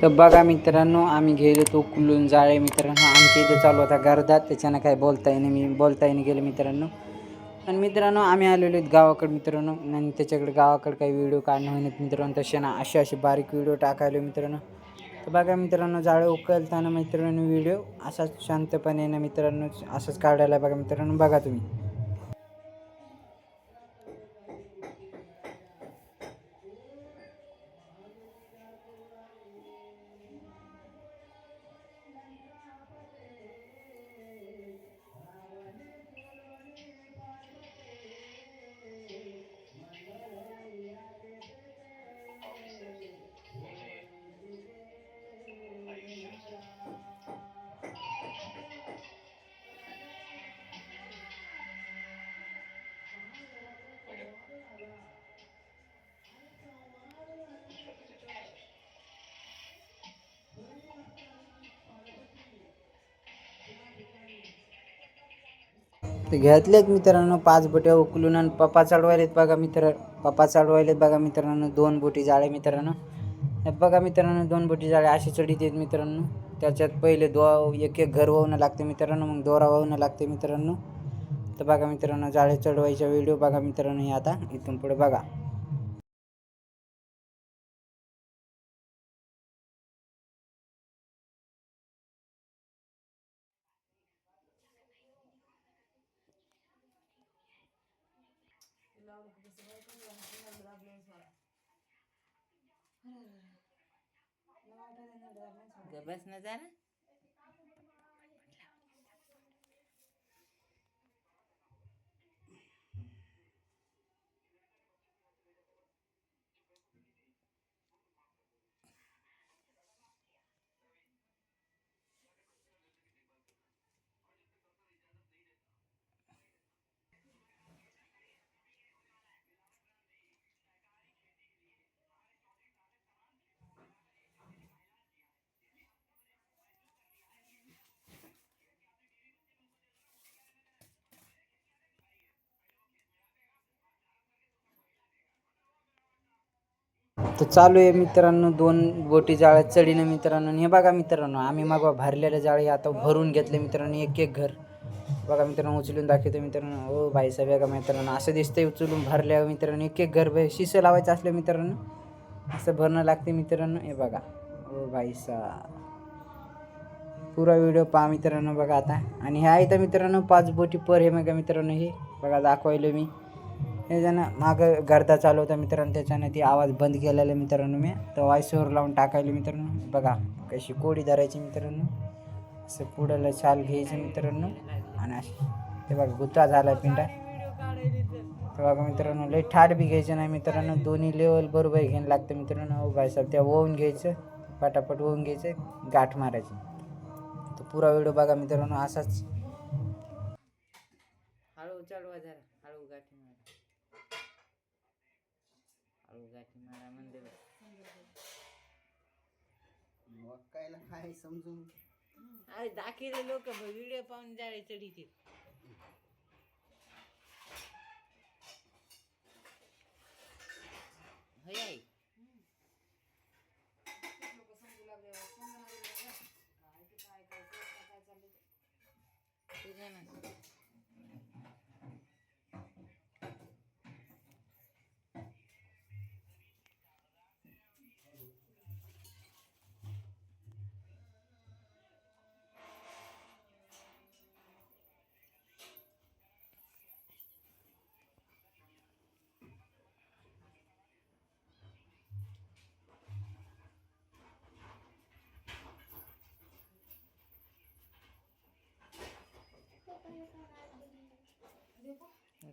तर बघा मित्रांनो, आम्ही गेलो तो कुलून जाळे मित्रांनो. आमच्या इथे चालू होता गर्दा, त्याच्यानं काय बोलता येईन गेलं मित्रांनो. आणि मित्रांनो आम्ही आलेलो आहेत गावाकडे मित्रांनो. आणि त्याच्याकडे गावाकडे काही व्हिडिओ काढणं होईत मित्रांनो. तसे ना असे बारीक व्हिडिओ टाकायला मित्रांनो. तर बघा मित्रांनो, जाळे उकलताना मित्रांनो व्हिडिओ असाच शांतपणे ना मित्रांनो असंच काढायला बघा मित्रांनो. बघा तुम्ही. तर घेतलेत मित्रांनो 5 बोट्या उकलून. आणि पप्पा चढवायलेत बघा बघा मित्रांनो 2 बोटी जाळे मित्रांनो. बघा मित्रांनो 2 बोटी जाळे असे चढीत आहेत मित्रांनो. त्याच्यात पहिले एक एक घर वाहून लागते मित्रांनो, मग दोरा वाहून लागते मित्रांनो. तर बघा मित्रांनो जाळे चढवायचा व्हिडिओ बघा मित्रांनो. हे आता इथून पुढे बघा. बस न जा ना. तर चालू आहे मित्रांनो 2 बोटी जाळ्यात चढीनं मित्रांनो. हे बघा मित्रांनो, आम्ही मग भरलेले जाळे आता भरून घेतले मित्रांनो. एक एक घर बघा मित्रांनो उचलून दाखवतो मित्रांनो. ओ भाईसाहेब बघा मित्रांनो, असं दिसतंय उचलून भरल्या मित्रांनो. एक एक घर शिसे लावायचं असलं मित्रांनो असं भरणं लागते मित्रांनो. हे बघा ओ भाईसाहेब, पुरा व्हिडिओ पहा मित्रांनो बघा आता. आणि हे आहे तर मित्रांनो 5 बोटी पर हे बघा मित्रांनो. हे बघा दाखवायलो मी. हे जण मागं गर्दा चालू होता मित्रांनो, त्याच्यानं ती आवाज बंद केलेला मित्रांनो मी. तर व्हॉइसओव्हर लावून टाकायला मित्रांनो. बघा कशी कोडी धरायची मित्रांनो. असं पुढलं छाल घ्यायचं मित्रांनो. आणि अशी ते बघा गुत्ता झाला पिंडा. तर बघा मित्रांनो लई ठाड बी घ्यायचं नाही मित्रांनो. दोन्ही लेवल बरोबर घ्यायला लागतं मित्रांनो. हो भाईसाहेब त्या ओवून घ्यायचं, पटापट ओवून घ्यायचं, गाठ मारायची. तर पुरा व्हिडिओ बघा मित्रांनो असाच. हळू चढवा जरा, हळू गाठी मारा, हळू गाठी मारा म्हणजे वकायला काय समजून. अरे दाखिले लोक व्हिडिओ पाहून जाळे चढीतील. होय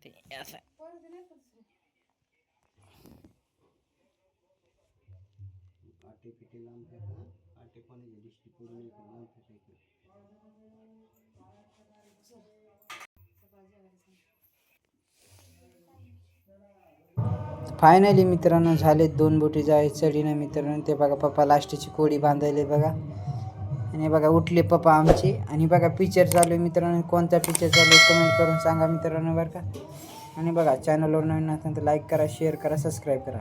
ते असं आटे पिटे लांब फेका, आटे पाण्याची डिस्टी पडून लांब फेकायचं. फायनली मित्रांनो झाले 2 बोटी जाळे चढीनं मित्रांनो. ते बघा पप्पा लास्टची कोडी बांधायले बघा. आणि बघा उठले पप्पा आमचे. आणि बघा पिक्चर चालू आहे मित्रांनो. कोणता पिक्चर चालू आहे कमेंट करून सांगा मित्रांनो बरं का. आणि बघा चॅनलवर नवीन असेल तर लाईक करा, शेअर करा, सबस्क्राईब करा.